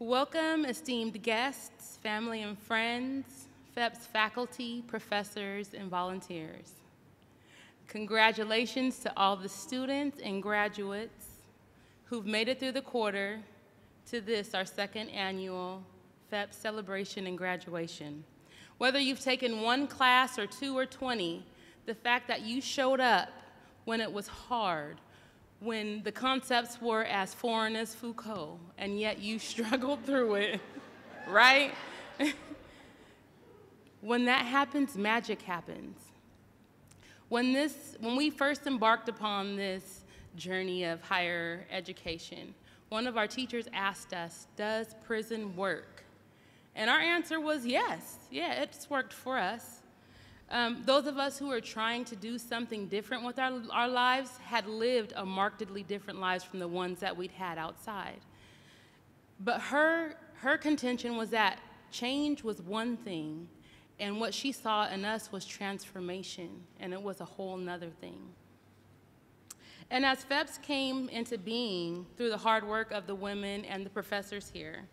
Welcome, esteemed guests, family and friends, FEPPS faculty, professors, and volunteers. Congratulations to all the students and graduates who've made it through the quarter to this, our second annual FEPPS celebration and graduation. Whether you've taken one class or 2 or 20, the fact that you showed up when it was hard, when the concepts were as foreign as Foucault, and yet you struggled through it, right? When that happens, magic happens. When we first embarked upon this journey of higher education, one of our teachers asked us, does prison work? And our answer was yes. Yeah, it's worked for us. Those of us who are trying to do something different with our lives had lived a markedly different lives from the ones that we'd had outside. But her contention was that change was one thing, and what she saw in us was transformation, and it was a whole nother thing. And as FEPPS came into being through the hard work of the women and the professors here,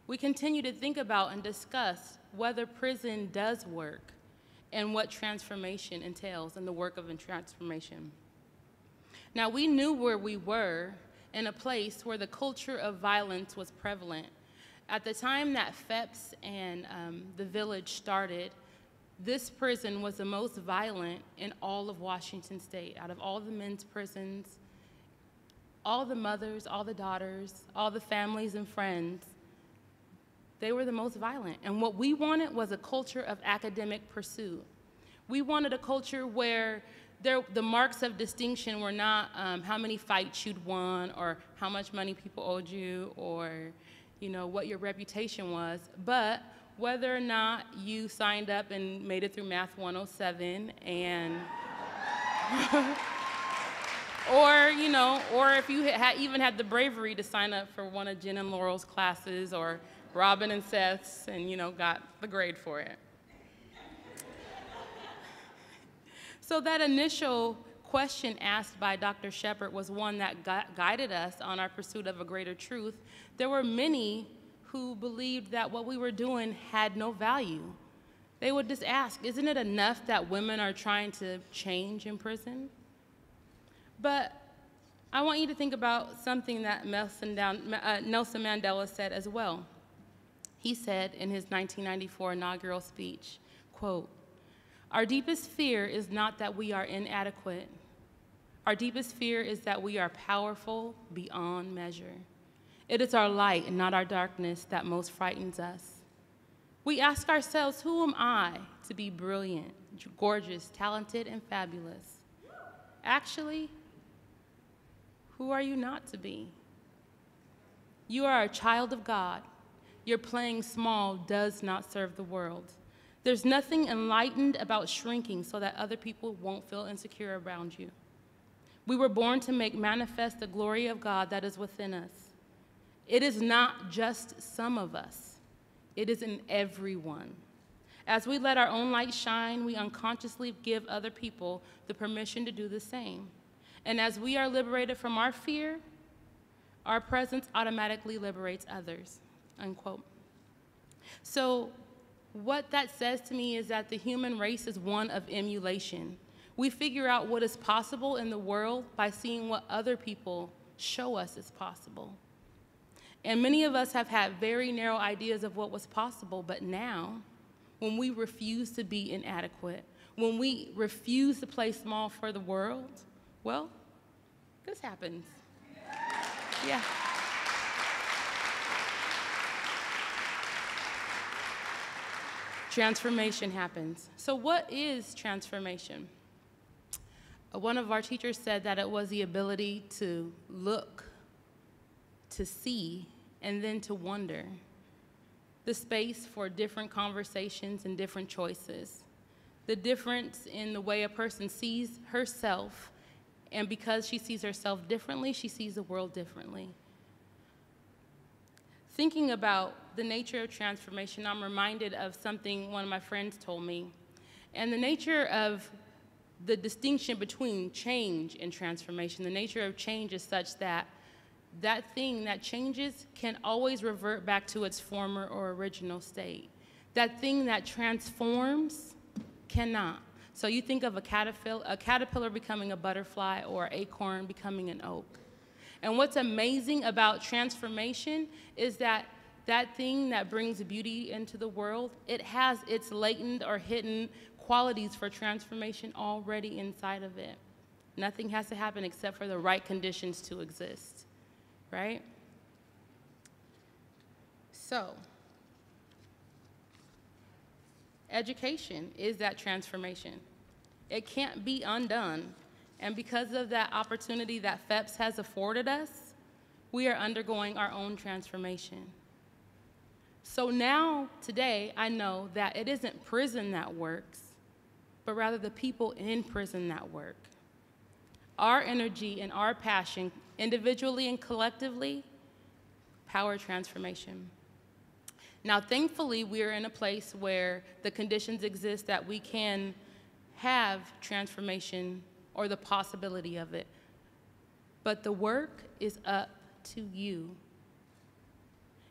we continue to think about and discuss whether prison does work and what transformation entails in the work of transformation. Now, we knew where we were in a place where the culture of violence was prevalent. At the time that FEPPS and the Village started, this prison was the most violent in all of Washington State. Out of all the men's prisons, all the mothers, all the daughters, all the families and friends, they were the most violent. And what we wanted was a culture of academic pursuit. We wanted a culture where the marks of distinction were not how many fights you'd won or how much money people owed you or what your reputation was, but whether or not you signed up and made it through Math 107 and or if you even had the bravery to sign up for one of Jen and Laurel's classes or Robin and Seth's and, got the grade for it. So that initial question asked by Dr. Shepard was one that guided us on our pursuit of a greater truth. There were many who believed that what we were doing had no value. They would just ask, isn't it enough that women are trying to change in prison? But I want you to think about something that Nelson Mandela said as well. He said in his 1994 inaugural speech, quote, "Our deepest fear is not that we are inadequate. Our deepest fear is that we are powerful beyond measure. It is our light and not our darkness that most frightens us. We ask ourselves, who am I to be brilliant, gorgeous, talented, and fabulous? Actually, who are you not to be? You are a child of God. Your playing small does not serve the world. There's nothing enlightened about shrinking so that other people won't feel insecure around you. We were born to make manifest the glory of God that is within us. It is not just some of us. It is in everyone. As we let our own light shine, we unconsciously give other people the permission to do the same. And as we are liberated from our fear, our presence automatically liberates others," unquote. So what that says to me is that the human race is one of emulation. We figure out what is possible in the world by seeing what other people show us is possible. And many of us have had very narrow ideas of what was possible, but now, when we refuse to be inadequate, when we refuse to play small for the world, well, this happens. Yeah. Transformation happens. So what is transformation? One of our teachers said that it was the ability to look, to see, and then to wonder. The space for different conversations and different choices. The difference in the way a person sees herself, and because she sees herself differently, she sees the world differently. Thinking about the nature of transformation, I'm reminded of something one of my friends told me. And the nature of the distinction between change and transformation, the nature of change is such that that thing that changes can always revert back to its former or original state. That thing that transforms cannot. So you think of a caterpillar becoming a butterfly, or an acorn becoming an oak. And what's amazing about transformation is that that thing that brings beauty into the world, it has its latent or hidden qualities for transformation already inside of it. Nothing has to happen except for the right conditions to exist, right? So, education is that transformation. It can't be undone. And because of that opportunity that FEPPS has afforded us, we are undergoing our own transformation. So now, today, I know that it isn't prison that works, but rather the people in prison that work. Our energy and our passion, individually and collectively, power transformation. Now, thankfully, we are in a place where the conditions exist that we can have transformation or the possibility of it. But the work is up to you.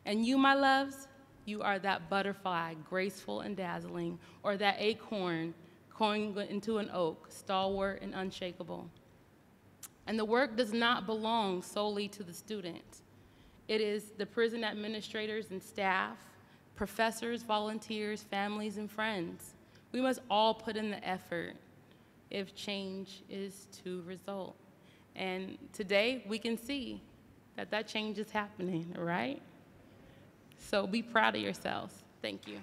And you, my loves, you are that butterfly, graceful and dazzling, or that acorn growing into an oak, stalwart and unshakable. And the work does not belong solely to the student. It is the prison administrators and staff, professors, volunteers, families, and friends. We must all put in the effort if change is to result. And today we can see that that change is happening, right? So be proud of yourselves. Thank you.